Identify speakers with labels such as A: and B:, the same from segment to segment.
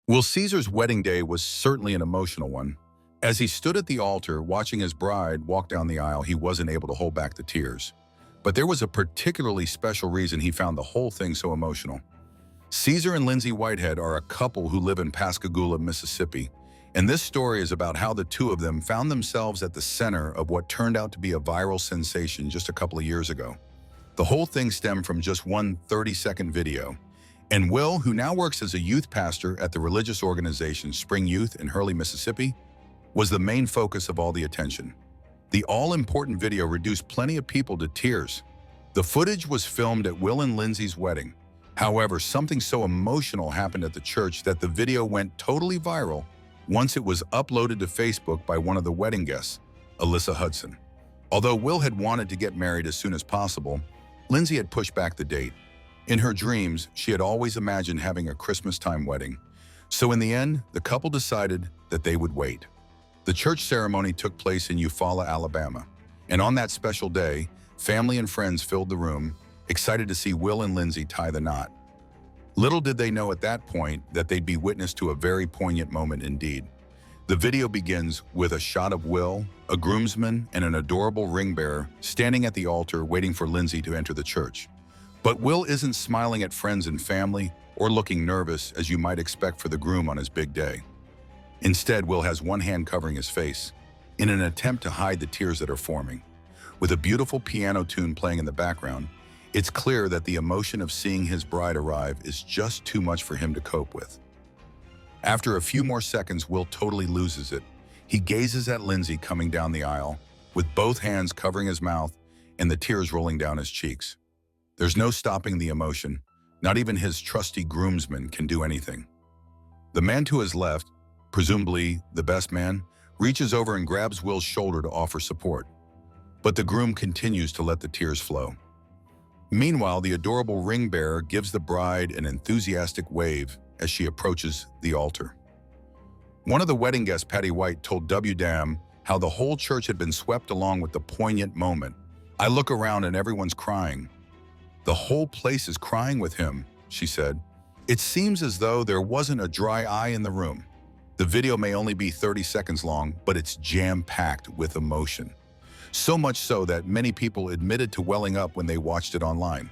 A: Well, Caesar's wedding day was certainly an emotional one. As he stood at the altar watching his bride walk down the aisle, he wasn't able to hold back the tears. But there was a particularly special reason he found the whole thing so emotional. Caesar and Lindsay Whitehead are a couple who live in Pascagoula, Mississippi, and this story is about how the two of them found themselves at the center of what turned out to be a viral sensation just a couple of years ago. The whole thing stemmed from just one 30-second video. And Will, who now works as a youth pastor at the religious organization Spring Youth in Hurley, Mississippi, was the main focus of all the attention. The all-important video reduced plenty of people to tears. The footage was filmed at Will and Lindsay's wedding. However, something so emotional happened at the church that the video went totally viral once it was uploaded to Facebook by one of the wedding guests, Alyssa Hudson. Although Will had wanted to get married as soon as possible, Lindsay had pushed back the date. In her dreams, she had always imagined having a Christmas-time wedding. So in the end, the couple decided that they would wait. The church ceremony took place in Eufaula, Alabama. And on that special day, family and friends filled the room, excited to see Will and Lindsay tie the knot. Little did they know at that point that they'd be witness to a very poignant moment indeed. The video begins with a shot of Will, a groomsman, and an adorable ring bearer standing at the altar waiting for Lindsay to enter the church. But Will isn't smiling at friends and family or looking nervous as you might expect for the groom on his big day. Instead, Will has one hand covering his face in an attempt to hide the tears that are forming. With a beautiful piano tune playing in the background, it's clear that the emotion of seeing his bride arrive is just too much for him to cope with. After a few more seconds, Will totally loses it. He gazes at Lindsay coming down the aisle, with both hands covering his mouth and the tears rolling down his cheeks. There's no stopping the emotion. Not even his trusty groomsman can do anything. The man to his left, presumably the best man, reaches over and grabs Will's shoulder to offer support. But the groom continues to let the tears flow. Meanwhile, the adorable ring bearer gives the bride an enthusiastic wave as she approaches the altar. One of the wedding guests, Patty White, told WDAM how the whole church had been swept along with the poignant moment. "I look around and everyone's crying. The whole place is crying with him," she said. "It seems as though there wasn't a dry eye in the room." The video may only be 30 seconds long, but it's jam-packed with emotion. So much so that many people admitted to welling up when they watched it online.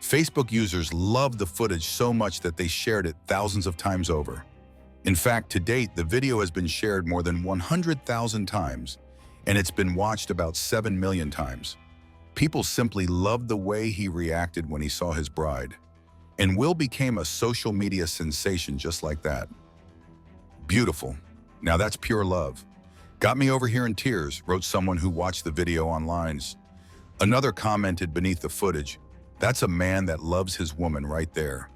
A: Facebook users loved the footage so much that they shared it thousands of times over. In fact, to date, the video has been shared more than 100,000 times, and it's been watched about 7 million times. People simply loved the way he reacted when he saw his bride. And Will became a social media sensation just like that. "Beautiful. Now that's pure love. Got me over here in tears," wrote someone who watched the video online. Another commented beneath the footage, "That's a man that loves his woman right there."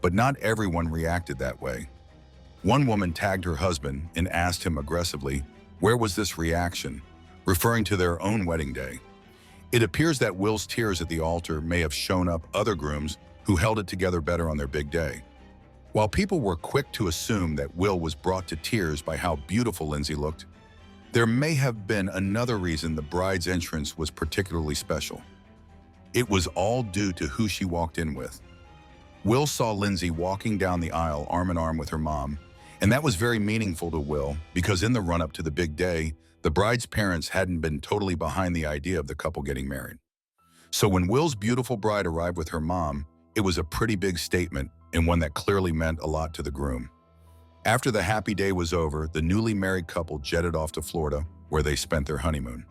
A: But not everyone reacted that way. One woman tagged her husband and asked him aggressively, "Where was this reaction?" referring to their own wedding day. It appears that Will's tears at the altar may have shown up other grooms who held it together better on their big day. While people were quick to assume that Will was brought to tears by how beautiful Lindsay looked, there may have been another reason the bride's entrance was particularly special. It was all due to who she walked in with. Will saw Lindsay walking down the aisle arm in arm with her mom, and that was very meaningful to Will because in the run-up to the big day, the bride's parents hadn't been totally behind the idea of the couple getting married. So when Will's beautiful bride arrived with her mom, it was a pretty big statement and one that clearly meant a lot to the groom. After the happy day was over, the newly married couple jetted off to Florida, where they spent their honeymoon.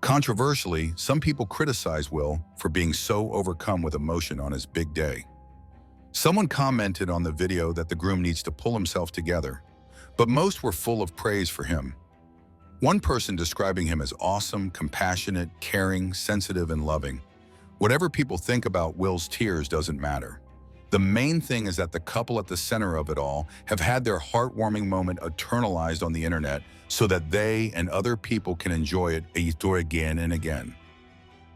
A: Controversially, some people criticized Will for being so overcome with emotion on his big day. Someone commented on the video that the groom needs to pull himself together, but most were full of praise for him. One person describing him as awesome, compassionate, caring, sensitive, and loving. Whatever people think about Will's tears doesn't matter. The main thing is that the couple at the center of it all have had their heartwarming moment eternalized on the internet so that they and other people can enjoy it again and again.